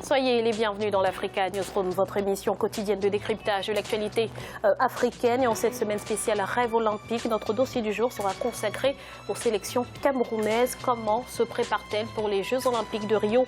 Soyez les bienvenus dans l'Africa Newsroom, votre émission quotidienne de décryptage de l'actualité africaine. Et en cette semaine spéciale Rêve olympique, notre dossier du jour sera consacré aux sélections camerounaises. Comment se préparent-elles pour les Jeux olympiques de Rio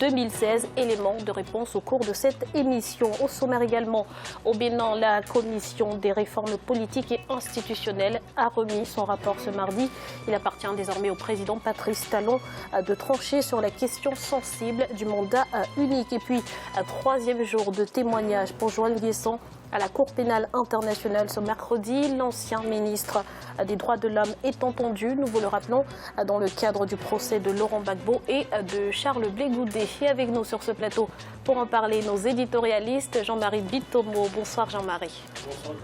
2016? Éléments de réponse au cours de cette émission. Au sommaire également, au Bénin, la commission des réformes politiques et institutionnelles a remis son rapport ce mardi. Il appartient désormais au président Patrice Talon de trancher sur la question sensible du mandat unique. Et puis, un troisième jour de témoignage pour Joël Guesson à la Cour pénale internationale ce mercredi. L'ancien ministre des droits de l'homme est entendu, nous vous le rappelons, dans le cadre du procès de Laurent Gbagbo et de Charles Blé Goudet. Et avec nous sur ce plateau pour en parler, nos éditorialistes, Jean-Marie Bitomo. Bonsoir Jean-Marie. Bonsoir.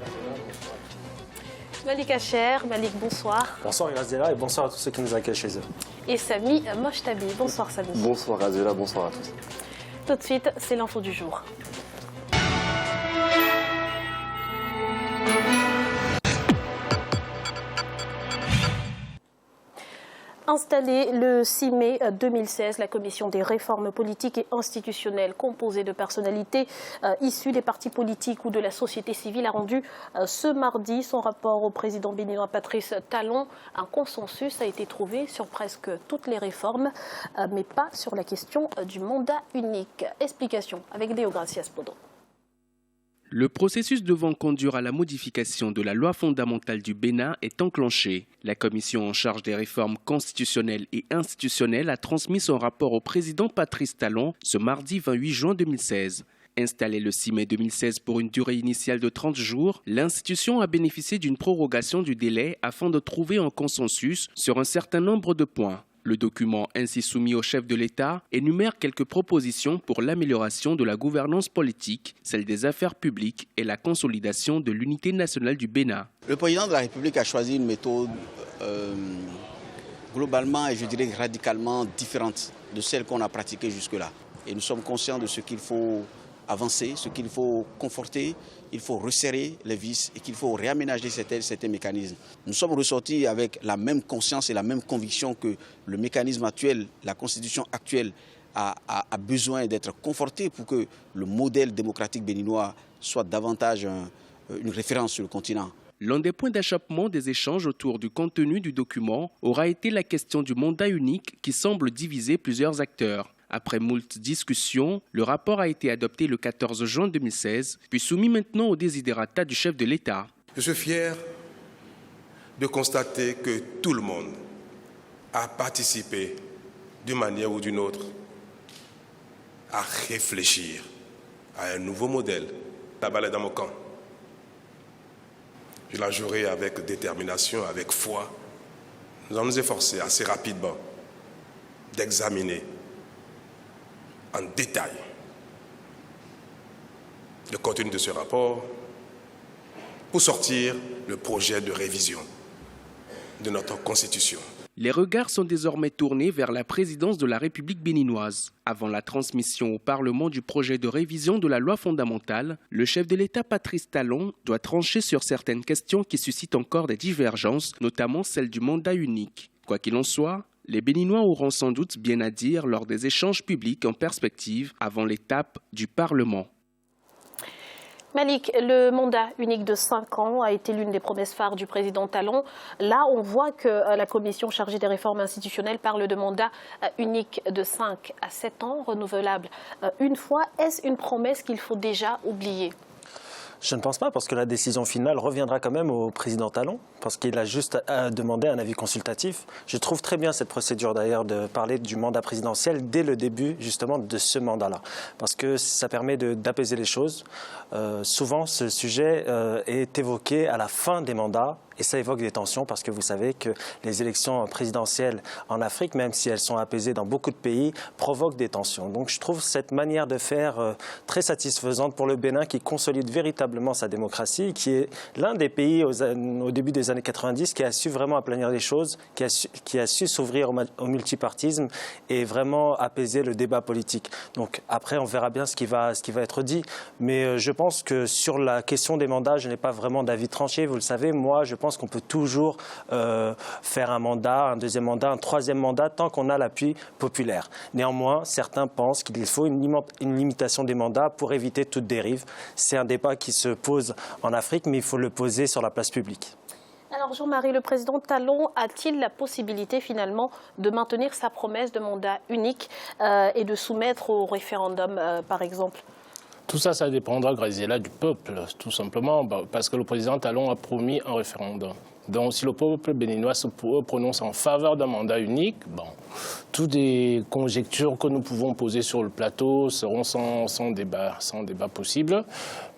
Malik Acher. Malik, bonsoir. Bonsoir Razela et bonsoir à tous ceux qui nous accueillent chez eux. Et Sami Mochtabi. Bonsoir Sami. Bonsoir Razela, bonsoir à tous. Tout de suite, c'est l'info du jour. Installée le 6 mai 2016, la commission des réformes politiques et institutionnelles, composée de personnalités issues des partis politiques ou de la société civile, a rendu ce mardi son rapport au président béninois Patrice Talon. Un consensus a été trouvé sur presque toutes les réformes, mais pas sur la question du mandat unique. Explication avec Deogracias Podo. Le processus devant conduire à la modification de la loi fondamentale du Bénin est enclenché. La commission en charge des réformes constitutionnelles et institutionnelles a transmis son rapport au président Patrice Talon ce mardi 28 juin 2016. Installée le 6 mai 2016 pour une durée initiale de 30 jours, l'institution a bénéficié d'une prorogation du délai afin de trouver un consensus sur un certain nombre de points. Le document ainsi soumis au chef de l'État énumère quelques propositions pour l'amélioration de la gouvernance politique, celle des affaires publiques et la consolidation de l'unité nationale du Bénin. Le président de la République a choisi une méthode globalement et je dirais radicalement différente de celle qu'on a pratiquée jusque-là. Et nous sommes conscients de ce qu'il faut avancer, ce qu'il faut conforter, il faut resserrer les vis et qu'il faut réaménager certains mécanismes. Nous sommes ressortis avec la même conscience et la même conviction que le mécanisme actuel, la constitution actuelle a besoin d'être conforté pour que le modèle démocratique béninois soit davantage une référence sur le continent. L'un des points d'achoppement des échanges autour du contenu du document aura été la question du mandat unique qui semble diviser plusieurs acteurs. Après moult discussions, le rapport a été adopté le 14 juin 2016, puis soumis maintenant au desiderata du chef de l'État. Je suis fier de constater que tout le monde a participé d'une manière ou d'une autre à réfléchir à un nouveau modèle. La balle est dans mon camp. Je la jouerai avec détermination, avec foi. Nous allons nous efforcer assez rapidement d'examiner en détail le contenu de ce rapport pour sortir le projet de révision de notre Constitution. Les regards sont désormais tournés vers la présidence de la République béninoise. Avant la transmission au Parlement du projet de révision de la loi fondamentale, le chef de l'État Patrice Talon doit trancher sur certaines questions qui suscitent encore des divergences, notamment celle du mandat unique. Quoi qu'il en soit, les Béninois auront sans doute bien à dire lors des échanges publics en perspective avant l'étape du Parlement. Malik, le mandat unique de 5 ans a été l'une des promesses phares du président Talon. Là, on voit que la commission chargée des réformes institutionnelles parle de mandat unique de 5 à 7 ans, renouvelable une fois. Est-ce une promesse qu'il faut déjà oublier ? Je ne pense pas, parce que la décision finale reviendra quand même au président Talon, parce qu'il a juste demandé un avis consultatif. Je trouve très bien cette procédure d'ailleurs de parler du mandat présidentiel dès le début justement de ce mandat-là, parce que ça permet d'apaiser les choses. Souvent, ce sujet est évoqué à la fin des mandats. Et ça évoque des tensions parce que vous savez que les élections présidentielles en Afrique, même si elles sont apaisées dans beaucoup de pays, provoquent des tensions. Donc je trouve cette manière de faire très satisfaisante pour le Bénin qui consolide véritablement sa démocratie, qui est l'un des pays au début des années 90 qui a su vraiment aplanir les choses, qui a su s'ouvrir au multipartisme et vraiment apaiser le débat politique. Donc après, on verra bien ce qui va être dit. Mais je pense que sur la question des mandats, je n'ai pas vraiment d'avis tranché. Vous le savez, moi, je pense qu'on peut toujours faire un mandat, un deuxième mandat, un troisième mandat, tant qu'on a l'appui populaire. Néanmoins, certains pensent qu'il faut une limitation des mandats pour éviter toute dérive. C'est un débat qui se pose en Afrique, mais il faut le poser sur la place publique. Alors Jean-Marie, le président Talon a-t-il la possibilité finalement de maintenir sa promesse de mandat unique et de soumettre au référendum par exemple? Tout ça, ça dépendra, Graziella, du peuple, tout simplement, parce que le président Talon a promis un référendum. Donc, si le peuple béninois se prononce en faveur d'un mandat unique, toutes les conjectures que nous pouvons poser sur le plateau seront sans débat possible.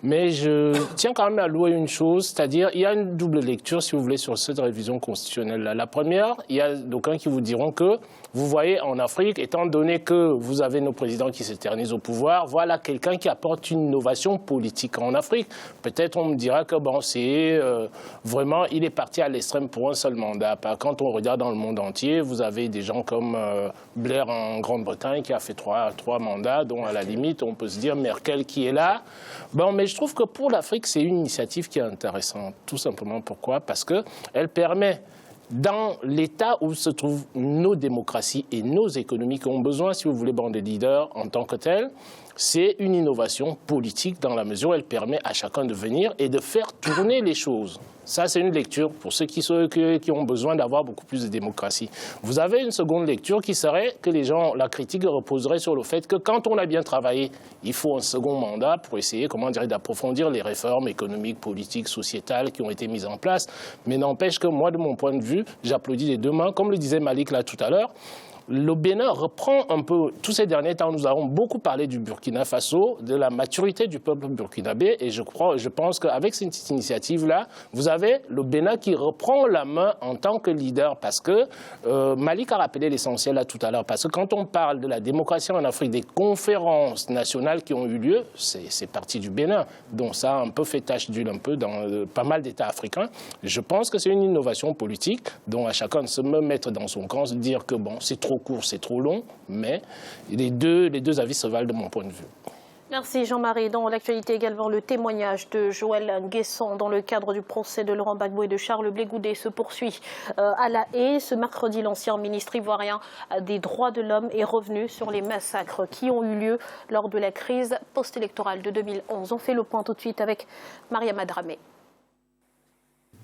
Mais je tiens quand même à louer une chose, c'est-à-dire il y a une double lecture, si vous voulez, sur cette révision constitutionnelle-là. La première, il y a d'aucuns qui vous diront que, vous voyez, en Afrique, étant donné que vous avez nos présidents qui s'éternisent au pouvoir, voilà quelqu'un qui apporte une innovation politique en Afrique. Peut-être on me dira que c'est vraiment, il est parti à l'extrême pour un seul mandat. Quand on regarde dans le monde entier, vous avez des gens comme Blair en Grande-Bretagne qui a fait trois mandats, dont à la limite on peut se dire Merkel qui est là. Mais je trouve que pour l'Afrique, c'est une initiative qui est intéressante. Tout simplement pourquoi? Parce qu'elle permet, dans l'état où se trouvent nos démocraties et nos économies qui ont besoin, si vous voulez, des leaders en tant que tels, c'est une innovation politique dans la mesure où elle permet à chacun de venir et de faire tourner les choses. Ça, c'est une lecture pour ceux qui ont besoin d'avoir beaucoup plus de démocratie. Vous avez une seconde lecture qui serait que la critique reposerait sur le fait que quand on a bien travaillé, il faut un second mandat pour essayer, d'approfondir les réformes économiques, politiques, sociétales qui ont été mises en place. Mais n'empêche que moi, de mon point de vue, j'applaudis des deux mains. Comme le disait Malik là tout à l'heure, le Bénin reprend un peu, tous ces derniers temps, nous avons beaucoup parlé du Burkina Faso, de la maturité du peuple burkinabé, et je pense qu'avec cette initiative-là, vous avez le Bénin qui reprend la main en tant que leader, parce que Malik a rappelé l'essentiel là tout à l'heure, parce que quand on parle de la démocratie en Afrique, des conférences nationales qui ont eu lieu, c'est parti du Bénin, donc ça a un peu fait tache d'huile un peu dans pas mal d'États africains. Je pense que c'est une innovation politique, dont à chacun de se mettre dans son camp, se dire que c'est trop court, c'est trop long, mais les deux avis se valent de mon point de vue. Merci Jean-Marie. Dans l'actualité également, le témoignage de Joël Nguesson dans le cadre du procès de Laurent Gbagbo et de Charles Blé Goudé se poursuit à La Haye. Ce mercredi, l'ancien ministre ivoirien des droits de l'homme est revenu sur les massacres qui ont eu lieu lors de la crise post-électorale de 2011. On fait le point tout de suite avec Mariama Dramé.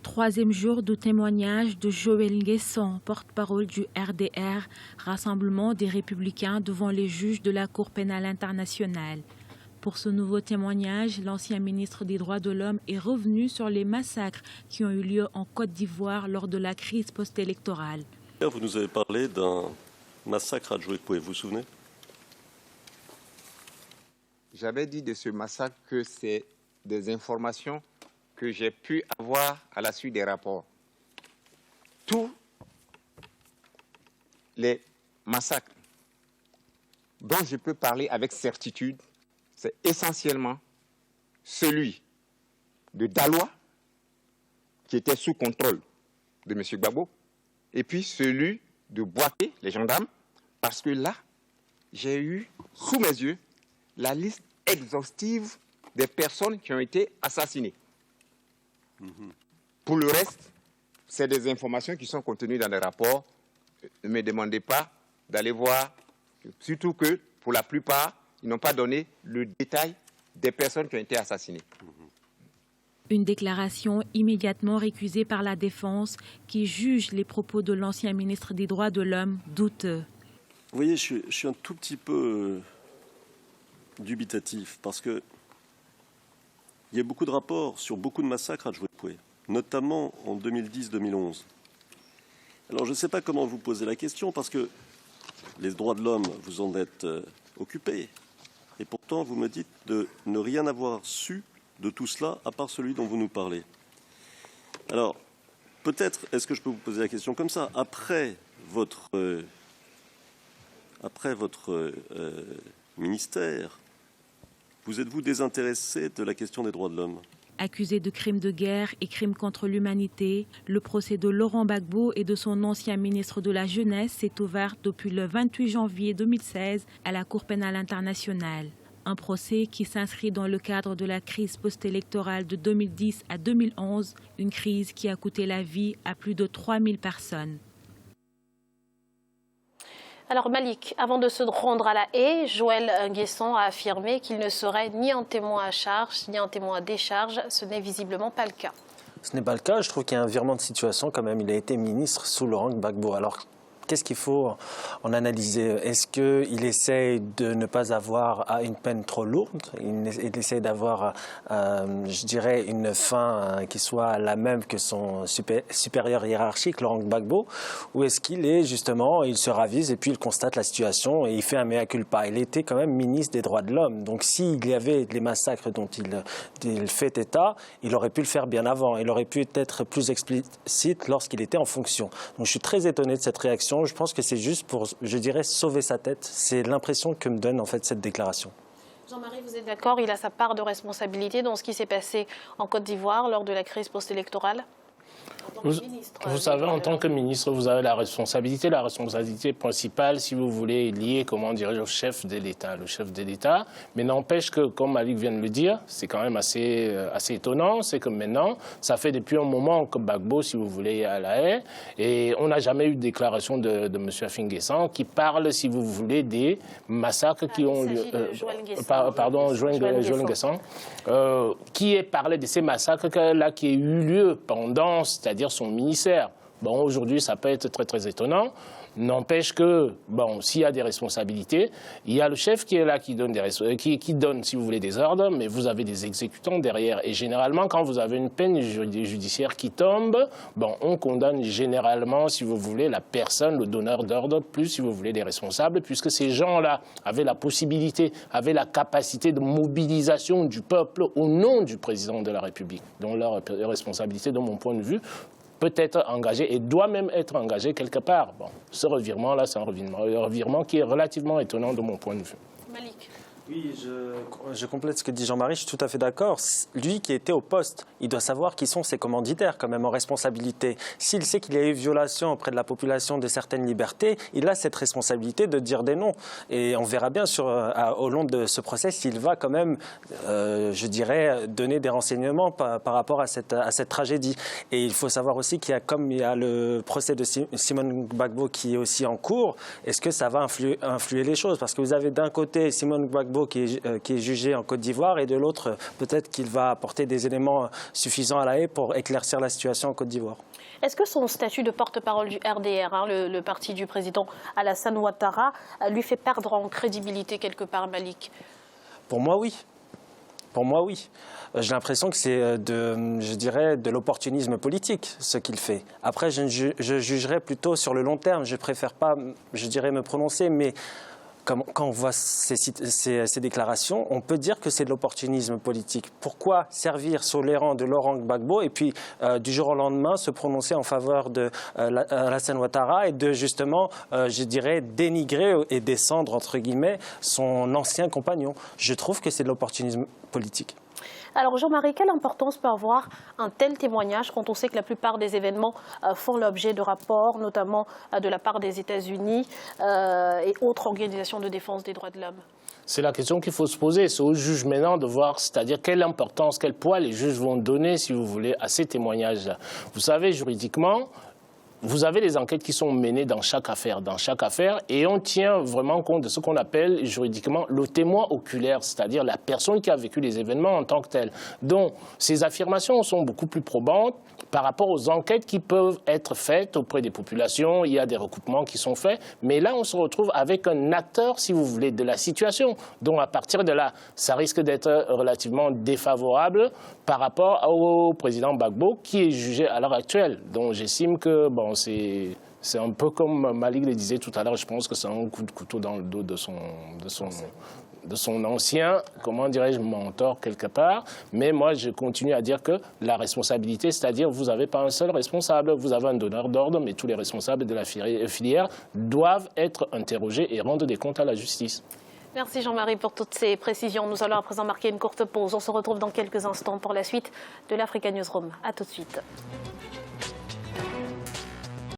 Troisième jour de témoignage de Joël Nguesson, porte-parole du RDR, rassemblement des Républicains devant les juges de la Cour pénale internationale. Pour ce nouveau témoignage, l'ancien ministre des Droits de l'Homme est revenu sur les massacres qui ont eu lieu en Côte d'Ivoire lors de la crise post-électorale. Vous nous avez parlé d'un massacre à Djoué-Poué, vous vous souvenez? J'avais dit de ce massacre que c'est des informations que j'ai pu avoir à la suite des rapports. Tous les massacres dont je peux parler avec certitude, c'est essentiellement celui de Daloa, qui était sous contrôle de M. Gbagbo, et puis celui de Boaké, les gendarmes, parce que là, j'ai eu sous mes yeux la liste exhaustive des personnes qui ont été assassinées. Pour le reste, c'est des informations qui sont contenues dans les rapports. Ne me demandez pas d'aller voir, surtout que pour la plupart, ils n'ont pas donné le détail des personnes qui ont été assassinées. Une déclaration immédiatement récusée par la défense qui juge les propos de l'ancien ministre des Droits de l'Homme douteux. Vous voyez, je suis un tout petit peu dubitatif parce que il y a beaucoup de rapports sur beaucoup de massacres à Djoué-Poué, notamment en 2010-2011. Alors je ne sais pas comment vous posez la question parce que les droits de l'homme, vous en êtes occupés. Et pourtant, vous me dites de ne rien avoir su de tout cela à part celui dont vous nous parlez. Alors, peut-être, est-ce que je peux vous poser la question comme ça? Après votre ministère, vous êtes-vous désintéressé de la question des droits de l'homme? Accusé de crimes de guerre et crimes contre l'humanité, le procès de Laurent Gbagbo et de son ancien ministre de la Jeunesse s'est ouvert depuis le 28 janvier 2016 à la Cour pénale internationale. Un procès qui s'inscrit dans le cadre de la crise post-électorale de 2010 à 2011, une crise qui a coûté la vie à plus de 3000 personnes. Alors Malik, avant de se rendre à La Haye, Joël Nguesson a affirmé qu'il ne serait ni un témoin à charge, ni un témoin à décharge. Ce n'est visiblement pas le cas. Ce n'est pas le cas. Je trouve qu'il y a un virement de situation quand même. Il a été ministre sous Laurent Gbagbo. Alors, qu'est-ce qu'il faut en analyser? Est-ce qu'il essaye de ne pas avoir une peine trop lourde? Il essaye d'avoir, je dirais, une fin qui soit la même que son supérieur hiérarchique, Laurent Gbagbo? Ou est-ce qu'il est justement, il se ravise et puis il constate la situation et il fait un mea culpa? Il était quand même ministre des droits de l'homme. Donc s'il y avait les massacres dont il fait état, il aurait pu le faire bien avant. Il aurait pu être plus explicite lorsqu'il était en fonction. Donc je suis très étonné de cette réaction. Je pense que c'est juste pour, je dirais, sauver sa tête. C'est l'impression que me donne en fait cette déclaration. Jean-Marie, vous êtes d'accord? Il a sa part de responsabilité dans ce qui s'est passé en Côte d'Ivoire lors de la crise post-électorale? Vous savez, en tant que ministre, vous avez la responsabilité. La responsabilité principale, si vous voulez, est liée, comment dirais-je, au chef de l'État. Le chef de l'État. Mais n'empêche que, comme Malik vient de le dire, c'est quand même assez étonnant. C'est que maintenant, ça fait depuis un moment que Gbagbo, si vous voulez, à La Haye. Et on n'a jamais eu de déclaration de M. Afin Nguesson qui parle, si vous voulez, des massacres qui ont lieu. Pardon, Joël Nguesson. Qui est parlé de ces massacres-là qui ont eu lieu pendant, c'est-à-dire son ministère. Bon, aujourd'hui, ça peut être très, très étonnant. N'empêche que, bon, s'il y a des responsabilités, il y a le chef qui est là, qui donne, qui donne, si vous voulez, des ordres, mais vous avez des exécutants derrière. Et généralement, quand vous avez une peine judiciaire qui tombe, bon, on condamne généralement, si vous voulez, la personne, le donneur d'ordre, plus, si vous voulez, les responsables, puisque ces gens-là avaient la possibilité, avaient la capacité de mobilisation du peuple au nom du président de la République. Donc leur responsabilité, de mon point de vue, peut être engagé et doit même être engagé quelque part. Bon, ce revirement-là, c'est un revirement qui est relativement étonnant de mon point de vue. Malik. Oui, je complète ce que dit Jean-Marie, je suis tout à fait d'accord. Lui qui était au poste, il doit savoir qui sont ses commanditaires quand même en responsabilité. S'il sait qu'il y a eu violation auprès de la population de certaines libertés, il a cette responsabilité de dire des noms. Et on verra bien au long de ce procès s'il va quand même, je dirais, donner des renseignements par rapport à cette tragédie. Et il faut savoir aussi qu'il y a, comme il y a le procès de Simone Gbagbo qui est aussi en cours, est-ce que ça va influer les choses? Parce que vous avez d'un côté Simone Gbagbo qui est jugé en Côte d'Ivoire et de l'autre, peut-être qu'il va apporter des éléments suffisants à La Haye pour éclaircir la situation en Côte d'Ivoire. Est-ce que son statut de porte-parole du RDR, le parti du président Alassane Ouattara, lui fait perdre en crédibilité quelque part, Malik? Pour moi, oui. Pour moi, oui. J'ai l'impression que c'est de l'opportunisme politique, ce qu'il fait. Après, je jugerais plutôt sur le long terme. Je préfère pas, je dirais, me prononcer, mais quand on voit ces déclarations, on peut dire que c'est de l'opportunisme politique. Pourquoi servir sur les rangs de Laurent Gbagbo et puis du jour au lendemain se prononcer en faveur de Alassane Ouattara et de justement, je dirais, dénigrer et descendre, entre guillemets, son ancien compagnon? Je trouve que c'est de l'opportunisme politique. Alors Jean-Marie, quelle importance peut avoir un tel témoignage quand on sait que la plupart des événements font l'objet de rapports, notamment de la part des États-Unis et autres organisations de défense des droits de l'homme? C'est la question qu'il faut se poser. C'est aux juges maintenant de voir, c'est-à-dire quelle importance, quel poids les juges vont donner, si vous voulez, à ces témoignages-là. Vous savez, juridiquement, vous avez des enquêtes qui sont menées dans chaque affaire, et on tient vraiment compte de ce qu'on appelle juridiquement le témoin oculaire, c'est-à-dire la personne qui a vécu les événements en tant que telle. Donc, ces affirmations sont beaucoup plus probantes par rapport aux enquêtes qui peuvent être faites auprès des populations. Il y a des recoupements qui sont faits, mais là, on se retrouve avec un acteur, si vous voulez, de la situation. Donc, à partir de là, ça risque d'être relativement défavorable par rapport au président Gbagbo, qui est jugé à l'heure actuelle. Donc, j'estime que, bon, c'est un peu comme Malik le disait tout à l'heure, je pense que c'est un coup de couteau dans le dos de son ancien, comment dirais-je, mentor quelque part. Mais moi, je continue à dire que la responsabilité, c'est-à-dire vous n'avez pas un seul responsable, vous avez un donneur d'ordre, mais tous les responsables de la filière doivent être interrogés et rendre des comptes à la justice. Merci Jean-Marie pour toutes ces précisions. Nous allons à présent marquer une courte pause. On se retrouve dans quelques instants pour la suite de l'Africa Newsroom. À tout de suite.